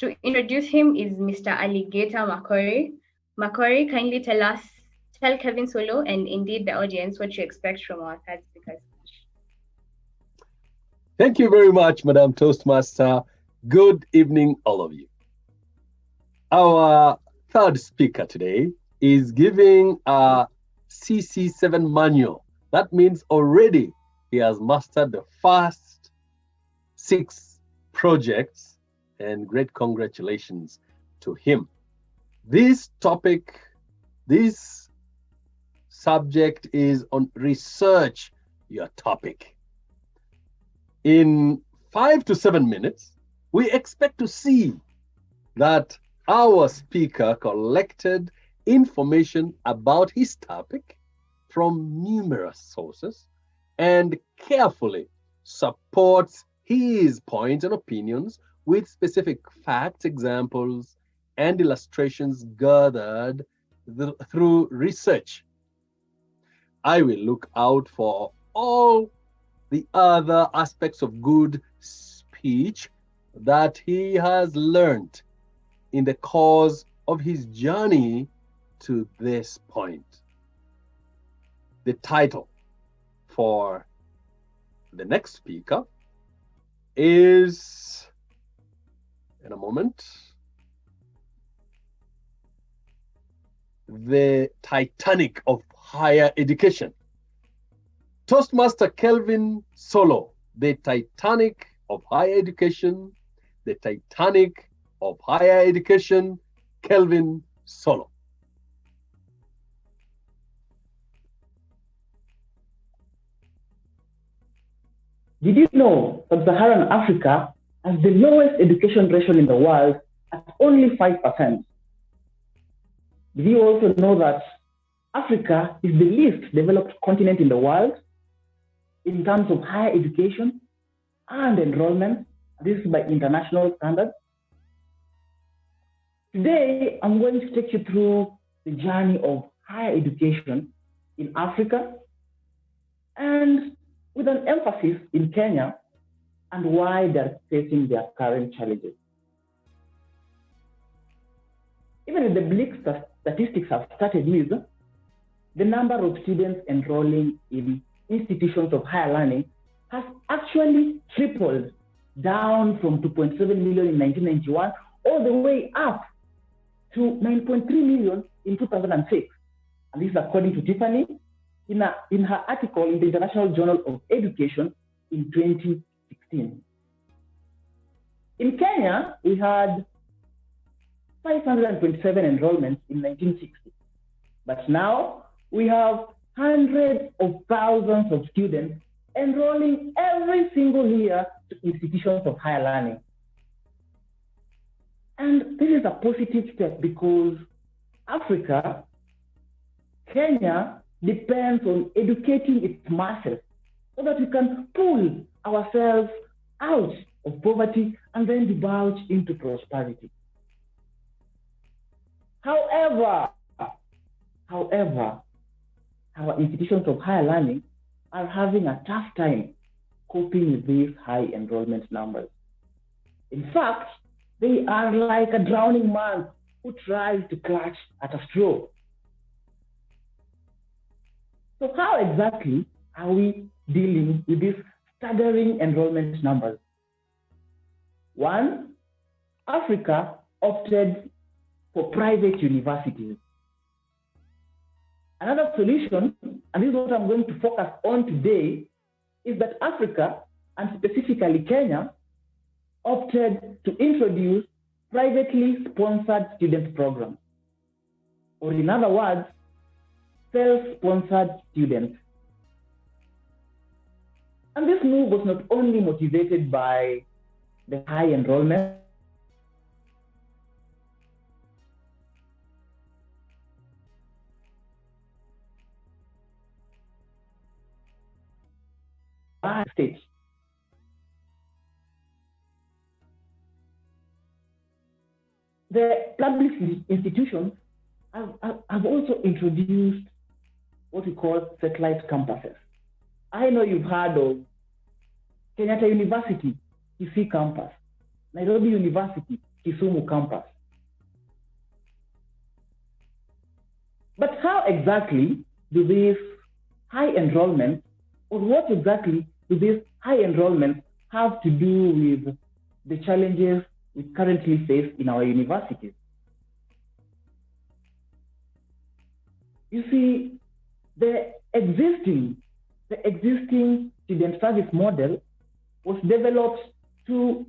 To introduce him is Mr. Alligator Makori. Makori, kindly tell Kevin Solo and indeed the audience what you expect from our third speaker speech. Thank you very much, Madam Toastmaster. Good evening, all of you. Our third speaker today is giving a CC7 manual. That means already he has mastered the first 6 projects, and great congratulations to him. This subject is on research your topic. In 5 to 7 minutes, we expect to see that our speaker collected information about his topic from numerous sources and carefully supports his points and opinions with specific facts, examples, and illustrations gathered through research. I will look out for all the other aspects of good speech that he has learned in the course of his journey to this point. The title for the next speaker is, in a moment, The Titanic of Higher Education. Toastmaster Kelvin Solo, The Titanic of Higher Education, The Titanic of Higher Education, Kelvin Solo. Did you know that Saharan Africa has the lowest education ratio in the world at only 5%? Did you also know that Africa is the least developed continent in the world in terms of higher education and enrollment? This is by international standards. Today, I'm going to take you through the journey of higher education in Africa, and with an emphasis in Kenya and why they're facing their current challenges. Even if the bleak statistics have started with, the number of students enrolling in institutions of higher learning has actually tripled, down from 2.7 million in 1991 all the way up to 9.3 million in 2006. And this is according to Tiffany in her article in the International Journal of Education in 2016. In Kenya, we had 527 enrollments in 1960, but now we have hundreds of thousands of students enrolling every single year to institutions of higher learning. And this is a positive step because Africa, Kenya, depends on educating its masses so that we can pull ourselves out of poverty and then debouch into prosperity. However, our institutions of higher learning are having a tough time coping with these high enrollment numbers. In fact, they are like a drowning man who tries to clutch at a straw. So how exactly are we dealing with these staggering enrollment numbers? One, Africa opted for private universities. Another solution, and this is what I'm going to focus on today, is that Africa, and specifically Kenya, opted to introduce privately sponsored student programs, or in other words, self-sponsored students. And this move was not only motivated by the high enrollment, stage. The public institutions have also introduced what we call satellite campuses. I know you've heard of Kenyatta University, Kisii campus, Nairobi University, Kisumu campus. But how exactly do these high enrollments, or what exactly do these high enrollments have to do with the challenges we currently face in our universities? You see, the existing student service model was developed to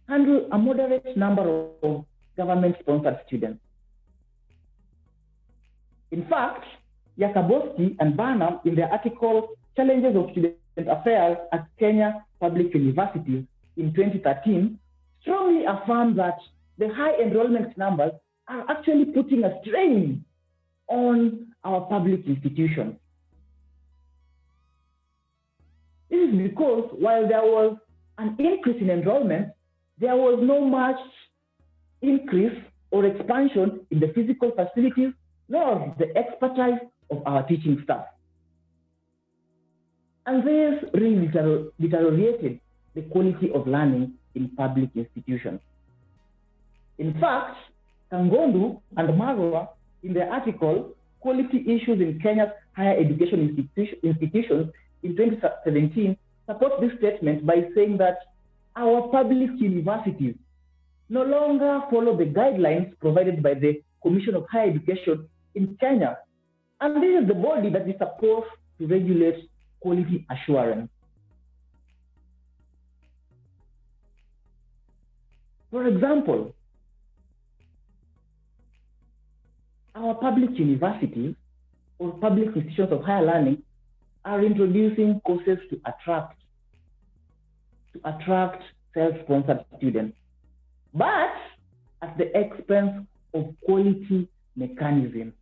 handle a moderate number of government-sponsored students. In fact, Yakabowski and Barnum, in their article, Challenges of Student Affairs at Kenya Public Universities in 2013, strongly affirmed that the high enrollment numbers are actually putting a strain on our public institutions. This is because while there was an increase in enrollment, there was no much increase or expansion in the physical facilities nor the expertise of our teaching staff. And this really deteriorated the quality of learning in public institutions. In fact, Kangondu and Marwa, in their article, Quality Issues in Kenya's Higher Education Institutions in 2017, support this statement by saying that our public universities no longer follow the guidelines provided by the Commission of Higher Education in Kenya. And this is the body that is supposed to regulate quality assurance. For example, our public universities or public institutions of higher learning are introducing courses to attract self-sponsored students, but at the expense of quality mechanisms.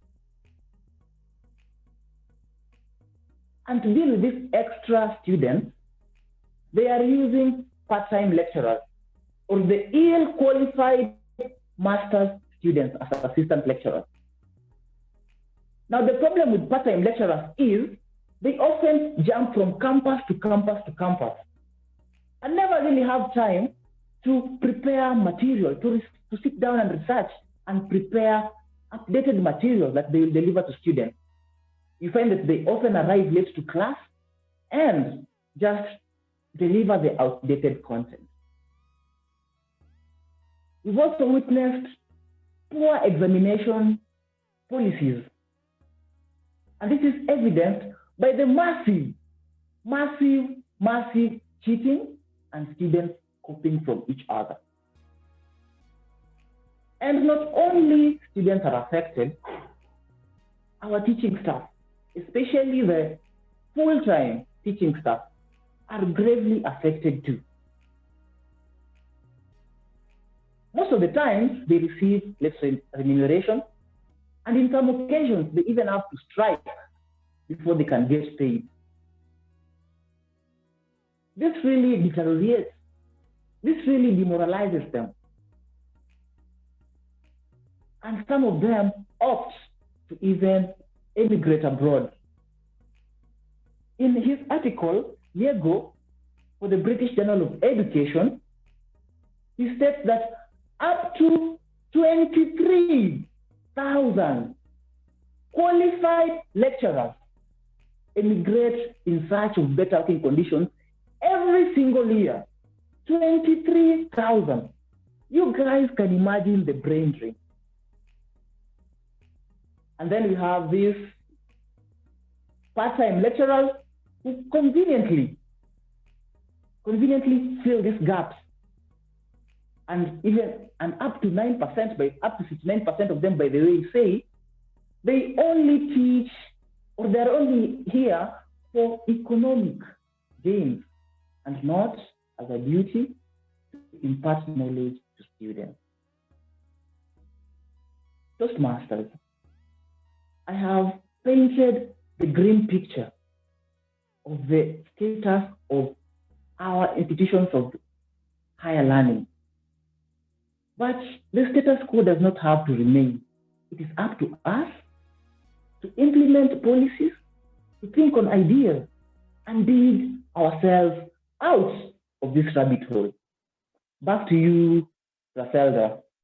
And to deal with these extra students, they are using part-time lecturers or the ill-qualified master's students as assistant lecturers. Now, the problem with part-time lecturers is they often jump from campus to campus to campus and never really have time to prepare material, to sit down and research and prepare updated material that they will deliver to students. You find that they often arrive late to class and just deliver the outdated content. We've also witnessed poor examination policies. And this is evident by the massive cheating and students copying from each other. And not only students are affected, our teaching staff, especially the full-time teaching staff, are gravely affected too. Most of the times, they receive, let's say, remuneration, and in some occasions, they even have to strike before they can get paid. This really deteriorates. This really demoralizes them. And some of them opt to even emigrate abroad. In his article, Diego, for the British Journal of Education, he states that up to 23,000 qualified lecturers emigrate in search of better working conditions every single year. 23,000. You guys can imagine the brain drain. And then we have these part-time lecturers who conveniently fill these gaps. And up to 69% of them, by the way, say they only teach, or they're only here for economic gains and not as a duty to impart knowledge to students. Toastmasters, I have painted the grim picture of the status of our institutions of higher learning. But the status quo does not have to remain. It is up to us to implement policies, to think on ideas, and dig ourselves out of this rabbit hole. Back to you, Rafelda.